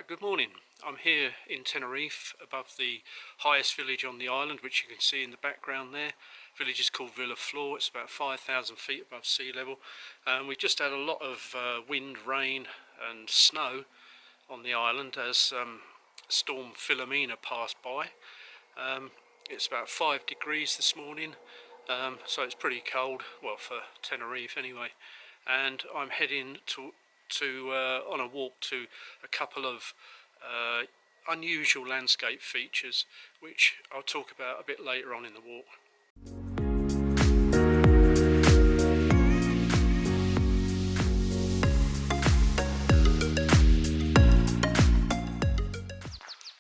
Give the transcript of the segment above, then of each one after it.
Good morning. I'm here in Tenerife above the highest village on the island, which you can see in the background there. The village is called Waterfall. It's about 5,000 feet above sea level. We've just had a lot of wind, rain and snow on the island as Storm Philomena passed by. It's about 5 degrees this morning, so it's pretty cold, well, for Tenerife anyway. And I'm heading on a walk to a couple of unusual landscape features, which I'll talk about a bit later on in the walk.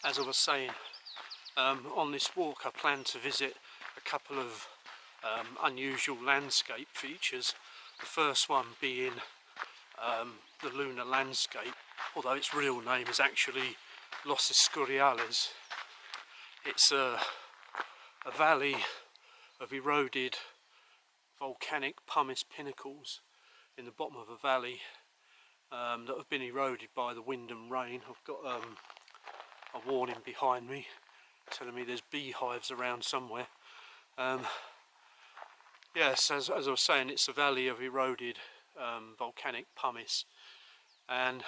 As I was saying, on this walk I plan to visit a couple of unusual landscape features. The first one being the Lunar Landscape, although its real name is actually Los Escoriales. It's a valley of eroded volcanic pumice pinnacles in the bottom of a valley that have been eroded by the wind and rain. I've got a warning behind me telling me there's beehives around somewhere. Yes, as I was saying, it's a valley of eroded volcanic pumice, and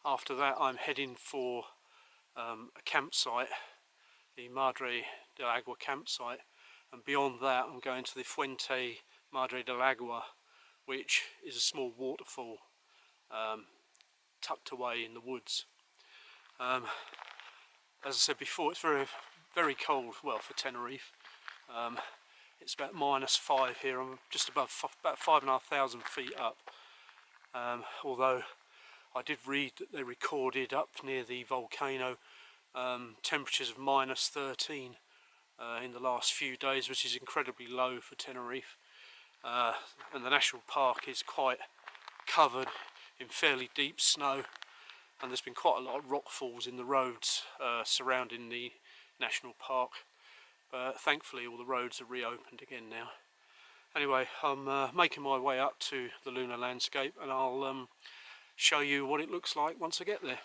after that I'm heading for a campsite, the Madre del Agua campsite, and beyond that I'm going to the Fuente Madre del Agua, which is a small waterfall tucked away in the woods. As I said before, it's very cold, well, for Tenerife. It's about -5 here. I'm just above about 5,500 feet up. Although I did read that they recorded up near the volcano temperatures of -13 in the last few days, which is incredibly low for Tenerife. And the national park is quite covered in fairly deep snow, and there's been quite a lot of rock falls in the roads surrounding the national park. But thankfully all the roads are reopened again now. Anyway, I'm making my way up to the Lunar Landscape, and I'll show you what it looks like once I get there.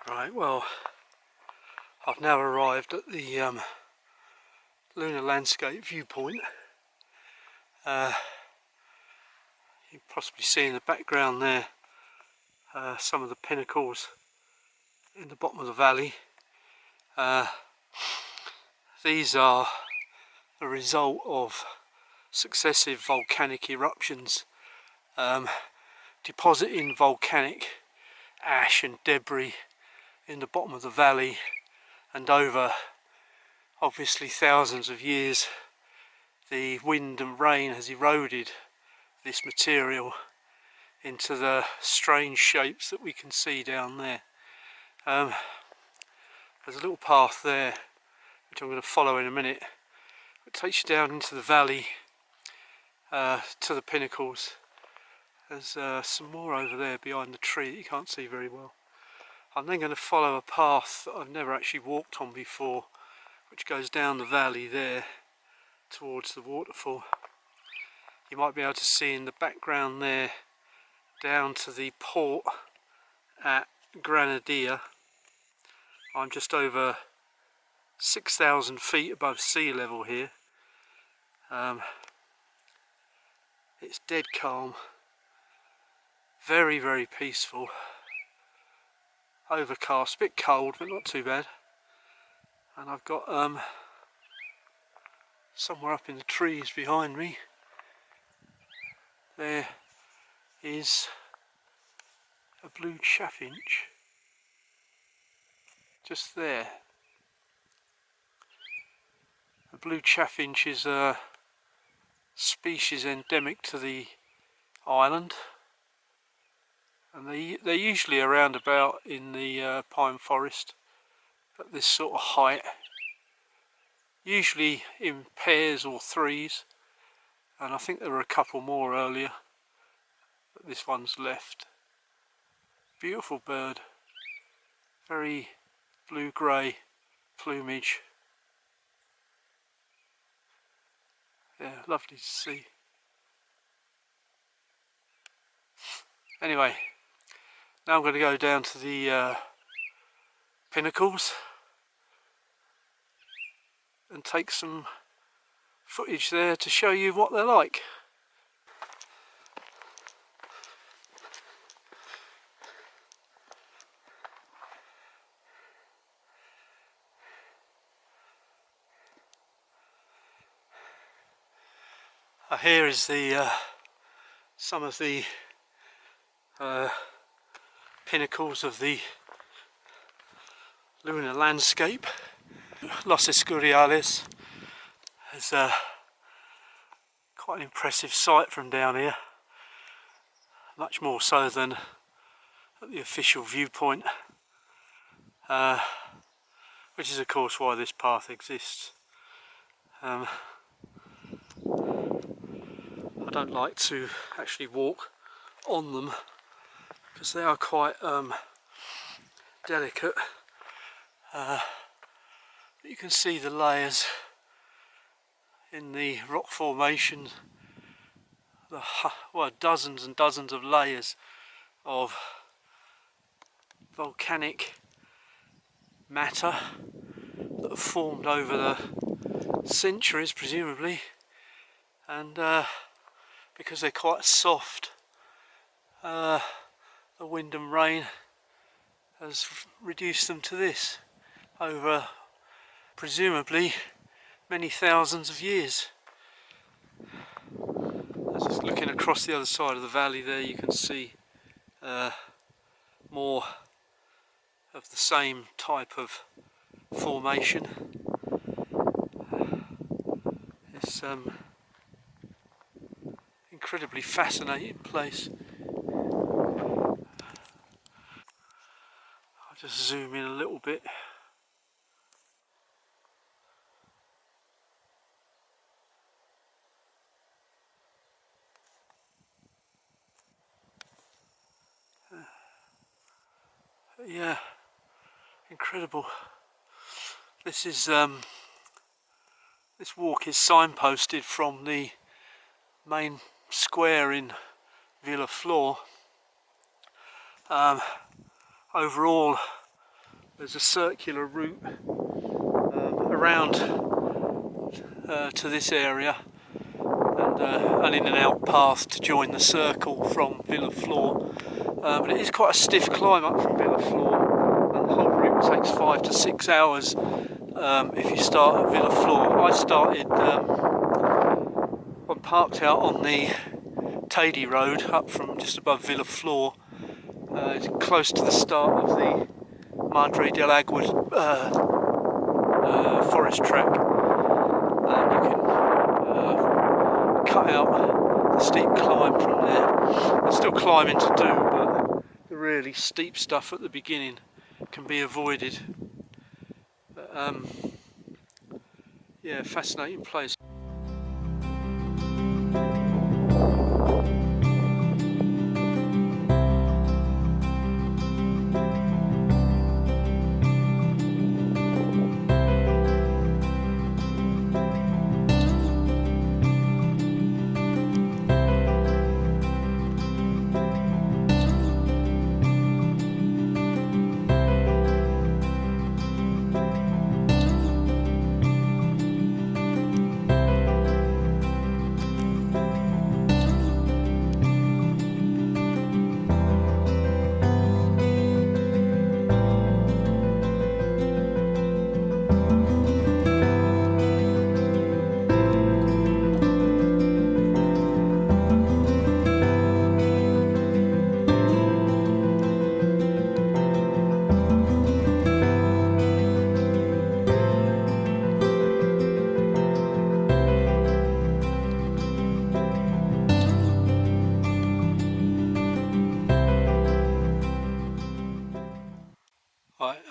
Right, well, I've now arrived at the Lunar Landscape Viewpoint. You can possibly see in the background there some of the pinnacles in the bottom of the valley. These are a result of successive volcanic eruptions, depositing volcanic ash and debris in the bottom of the valley, and over obviously thousands of years the wind and rain has eroded this material into the strange shapes that we can see down there. There's a little path there which I'm going to follow in a minute. It takes you down into the valley to the pinnacles. There's some more over there behind the tree that you can't see very well. I'm then going to follow a path that I've never actually walked on before, which goes down the valley there towards the waterfall. You might be able to see in the background there down to the port at Granadilla. I'm just over 6,000 feet above sea level here. It's dead calm, very, very peaceful, overcast, a bit cold but not too bad. And I've got somewhere up in the trees behind me, there is a blue chaffinch, just there. The blue chaffinch is a species endemic to the island, and they're usually around about in the pine forest at this sort of height, usually in pairs or threes, and I think there were a couple more earlier, but this one's left. Beautiful bird, very blue-grey plumage. Yeah, lovely to see. Anyway, now I'm going to go down to the pinnacles and take some footage there to show you what they're like. Here is the some of the pinnacles of the Lunar Landscape. Los Escuriales is quite an impressive sight from down here, much more so than at the official viewpoint, which is of course why this path exists. I don't like to actually walk on them because they are quite delicate. You can see the layers in the rock formation, well, dozens and dozens of layers of volcanic matter that have formed over the centuries presumably, and because they're quite soft, the wind and rain has reduced them to this over presumably many thousands of years. Just looking across the other side of the valley there, you can see more of the same type of formation. It's incredibly fascinating place. I'll just zoom in a little bit. Yeah, incredible. This is this walk is signposted from the main square in Villaflor. Overall, there's a circular route around to this area, and an in and out path to join the circle from Villaflor. But it is quite a stiff climb up from Villaflor, and the whole route takes 5 to 6 hours if you start at Villaflor. I started on parked out on the Tady Road up from just above Villa Floor, close to the start of the Madre del Agua forest track. You can cut out the steep climb from there. There's still climbing to do, but the really steep stuff at the beginning can be avoided. But, yeah, fascinating place.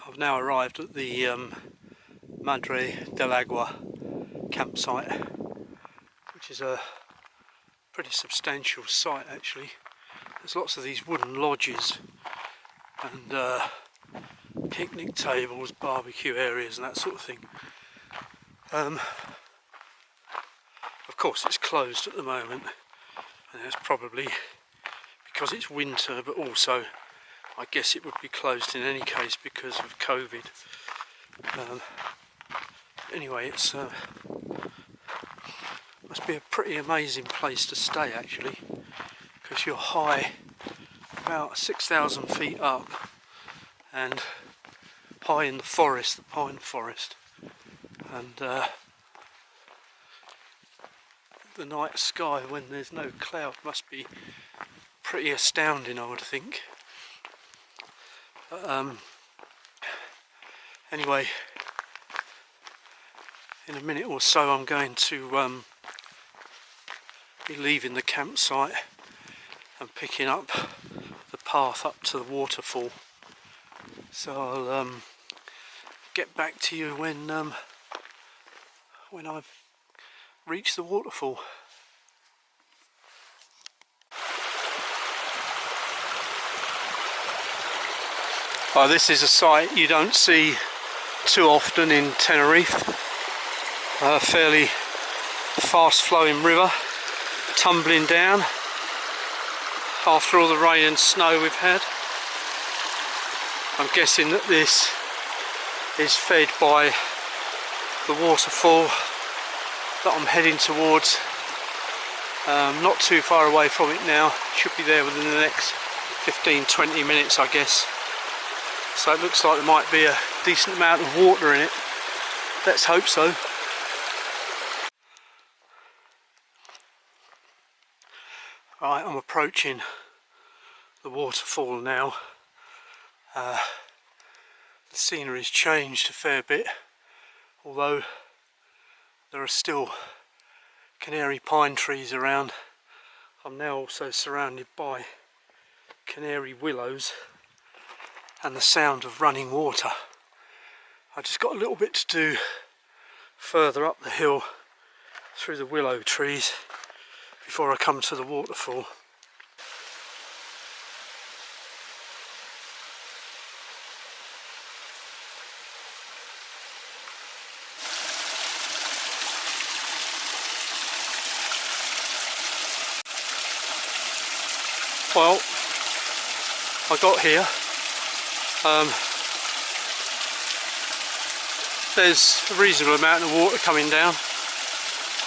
I've now arrived at the Madre del Agua campsite, which is a pretty substantial site actually. There's lots of these wooden lodges and picnic tables, barbecue areas and that sort of thing. Of course it's closed at the moment, and that's probably because it's winter, but also I guess it would be closed in any case because of COVID. Anyway, it's must be a pretty amazing place to stay actually, because you're high, about 6,000 feet up, and high in the forest, the pine forest, and the night sky when there's no cloud must be pretty astounding, I would think. Anyway, in a minute or so I'm going to be leaving the campsite and picking up the path up to the waterfall. So I'll get back to you when I've reached the waterfall. This is a sight you don't see too often in Tenerife. A fairly fast flowing river tumbling down after all the rain and snow we've had. I'm guessing that this is fed by the waterfall that I'm heading towards. Not too far away from it now, should be there within the next 15-20 minutes I guess. So it looks like there might be a decent amount of water in it. Let's hope so. Right, I'm approaching the waterfall now. The scenery's changed a fair bit, although there are still canary pine trees around. I'm now also surrounded by canary willows and the sound of running water. I just got a little bit to do further up the hill through the willow trees before I come to the waterfall. Well, I got here. There's a reasonable amount of water coming down,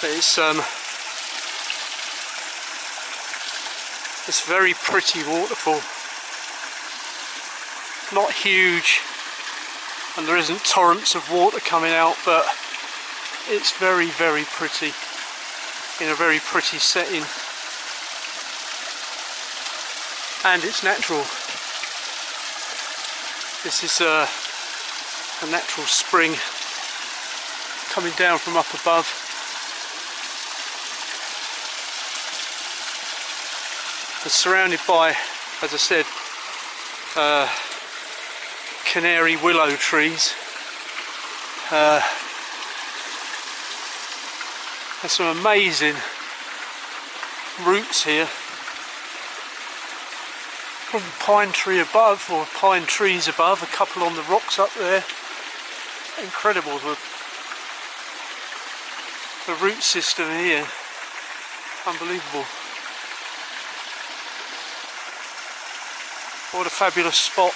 but it's very pretty waterfall. Not huge, and there isn't torrents of water coming out, but it's very, very pretty. in a very pretty setting, and it's natural. This is a natural spring coming down from up above. It's surrounded by, as I said, canary willow trees. There's some amazing roots here. From pine tree above, or pine trees above, a couple on the rocks up there. Incredible, the root system here. Unbelievable. What a fabulous spot.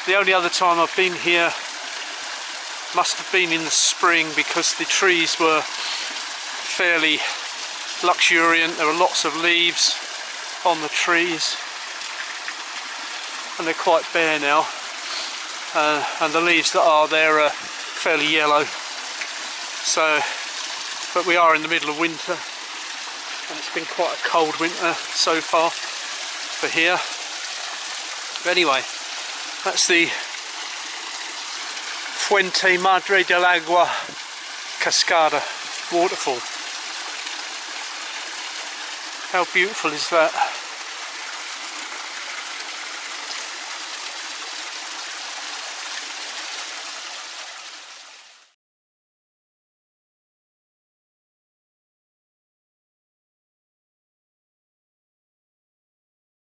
The only other time I've been here must have been in the spring, because the trees were fairly luxuriant. There were lots of leaves on the trees, and they're quite bare now, and the leaves that are there are fairly yellow. So, but we are in the middle of winter, and it's been quite a cold winter so far for here. But anyway, that's the Fuente Madre del Agua Cascada waterfall. How beautiful is that?